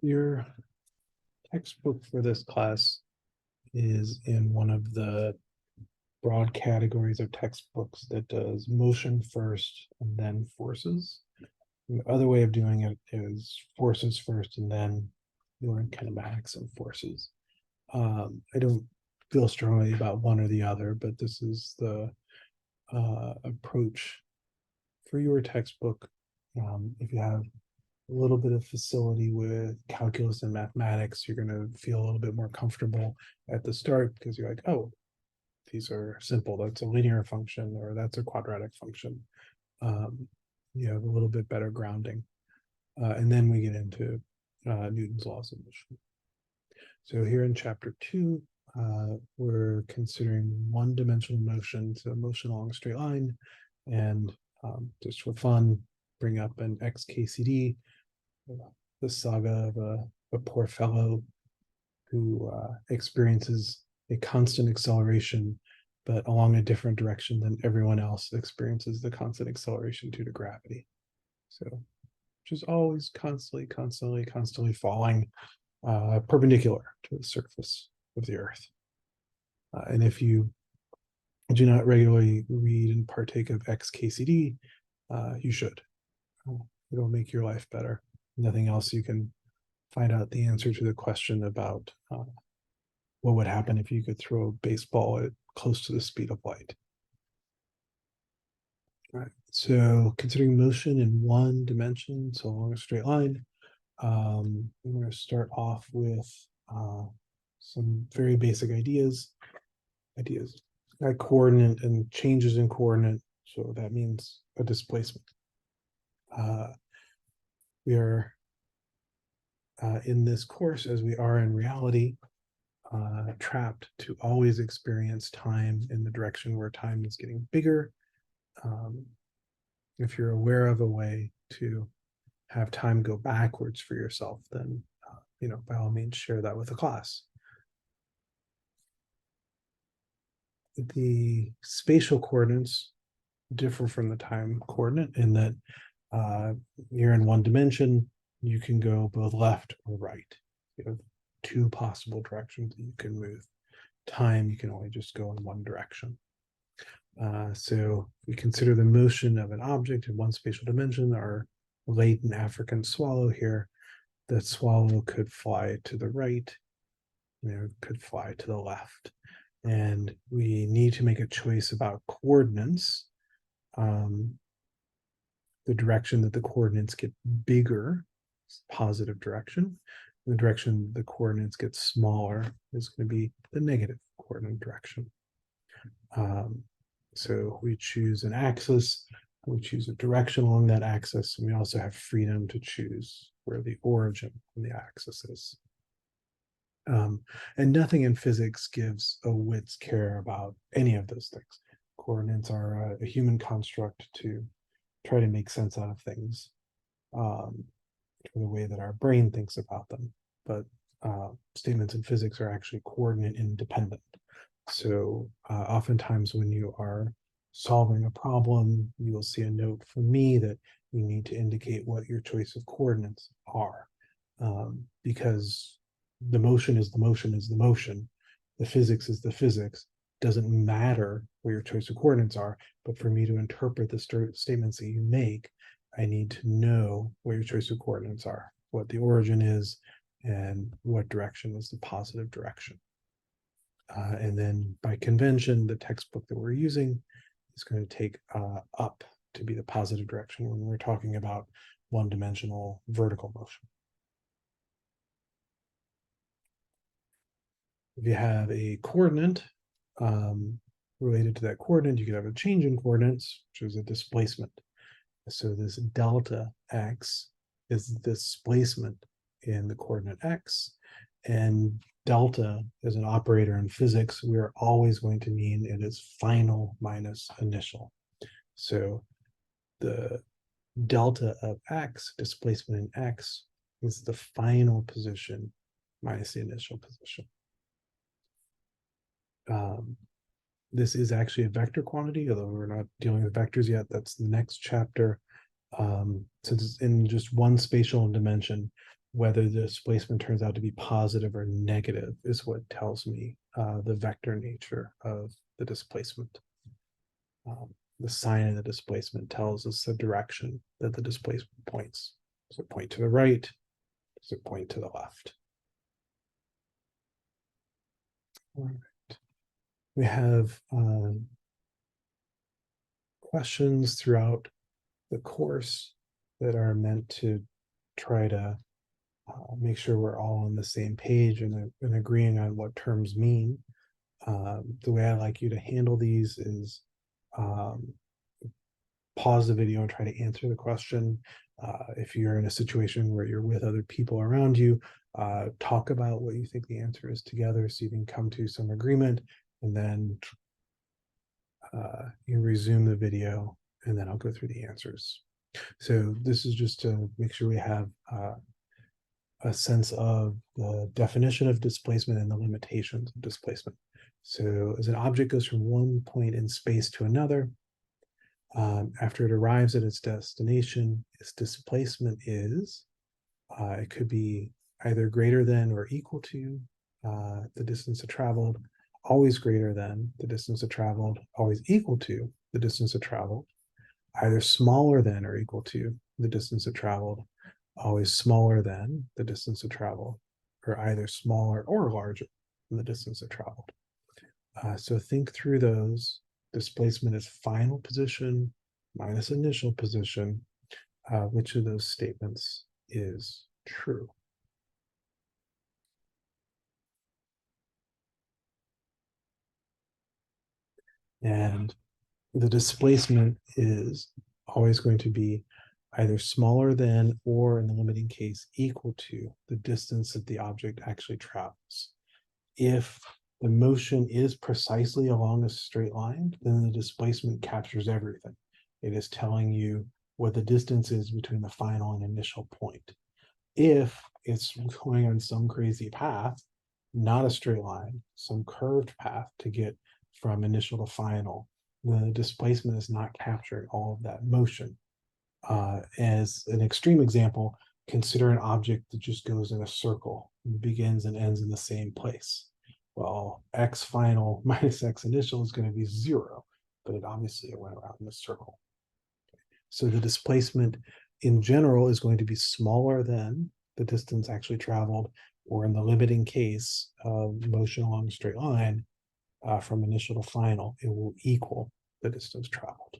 Your textbook for this class is in one of the broad categories of textbooks that does motion first and then forces. And the other way of doing it is forces first and then learn kinematics and forces. I don't feel strongly about one or the other, but this is the approach for your textbook. If you have a little bit of facility with calculus and mathematics, you're going to feel a little bit more comfortable at the start because you're like, oh, these are simple. That's a linear function or that's a quadratic function. Um, you have a little bit better grounding. And then we get into Newton's laws of motion. So here in chapter 2, we're considering one-dimensional motion, so motion along a straight line. And just for fun, bring up an XKCD, the saga of a poor fellow who experiences a constant acceleration, but along a different direction than everyone else experiences the constant acceleration due to gravity. So just always constantly falling perpendicular to the surface of the Earth. And if you do not regularly read and partake of XKCD, you should. It'll make your life better. Nothing else you can find out the answer to the question about what would happen if you could throw a baseball at close to the speed of light. All right, so considering motion in one dimension, so along a straight line, I'm going to start off with some very basic ideas. A coordinate and changes in coordinate, so that means a displacement. We are in this course, as we are in reality, trapped to always experience time in the direction where time is getting bigger. If you're aware of a way to have time go backwards for yourself, then by all means share that with the class. The spatial coordinates differ from the time coordinate in that you're in one dimension, you can go both left or right. You have two possible directions that you can move. Time, you can only just go in one direction. So we consider the motion of an object in one spatial dimension, our latent African swallow here. The swallow could fly to the right, could fly to the left. And we need to make a choice about coordinates. The direction that the coordinates get bigger is positive direction. The direction the coordinates get smaller is going to be the negative coordinate direction. So we choose an axis, we choose a direction along that axis, and we also have freedom to choose where the origin of the axis is. And nothing in physics gives a whit's care about any of those things. Coordinates are a human construct to try to make sense out of things for the way that our brain thinks about them. But statements in physics are actually coordinate independent. So oftentimes when you are solving a problem, you will see a note from me that you need to indicate what your choice of coordinates are. Because the motion is the motion is the motion. The physics is the physics. Doesn't matter what your choice of coordinates are, but for me to interpret the statements that you make, I need to know what your choice of coordinates are, what the origin is, and what direction is the positive direction. And then by convention, the textbook that we're using is going to take up to be the positive direction when we're talking about one-dimensional vertical motion. If you have a coordinate related to that coordinate, you could have a change in coordinates, which is a displacement. So this delta x is the displacement in the coordinate x, and delta is an operator in physics. We are always going to mean it is final minus initial. So the delta of x, displacement in x, is the final position minus the initial position. This is actually a vector quantity, although we're not dealing with vectors yet. That's the next chapter. Since it's in just one spatial dimension, whether the displacement turns out to be positive or negative is what tells me the vector nature of the displacement. The sign of the displacement tells us the direction that the displacement points. Does it point to the right? Does it point to the left? All right. We have questions throughout the course that are meant to try to make sure we're all on the same page and agreeing on what terms mean. The way I like you to handle these is pause the video and try to answer the question. If you're in a situation where you're with other people around you, talk about what you think the answer is together so you can come to some agreement, and then you resume the video, and then I'll go through the answers. So this is just to make sure we have a sense of the definition of displacement and the limitations of displacement. So as an object goes from one point in space to another, after it arrives at its destination, its displacement is, it could be either greater than or equal to the distance it traveled, always greater than the distance it traveled, always equal to the distance it traveled, either smaller than or equal to the distance it traveled, always smaller than the distance it traveled, or either smaller or larger than the distance it traveled. So think through those. Displacement is final position minus initial position. Which of those statements is true? And the displacement is always going to be either smaller than or, in the limiting case, equal to the distance that the object actually travels. If the motion is precisely along a straight line, then the displacement captures everything. It is telling you what the distance is between the final and initial point. If it's going on some crazy path, not a straight line, some curved path to get from initial to final, the displacement is not capturing all of that motion. As an extreme example, consider an object that just goes in a circle and begins and ends in the same place. Well, x final minus x initial is going to be 0, but it obviously went around in a circle. So the displacement in general is going to be smaller than the distance actually traveled, or in the limiting case of motion along a straight line, from initial to final, it will equal the distance traveled.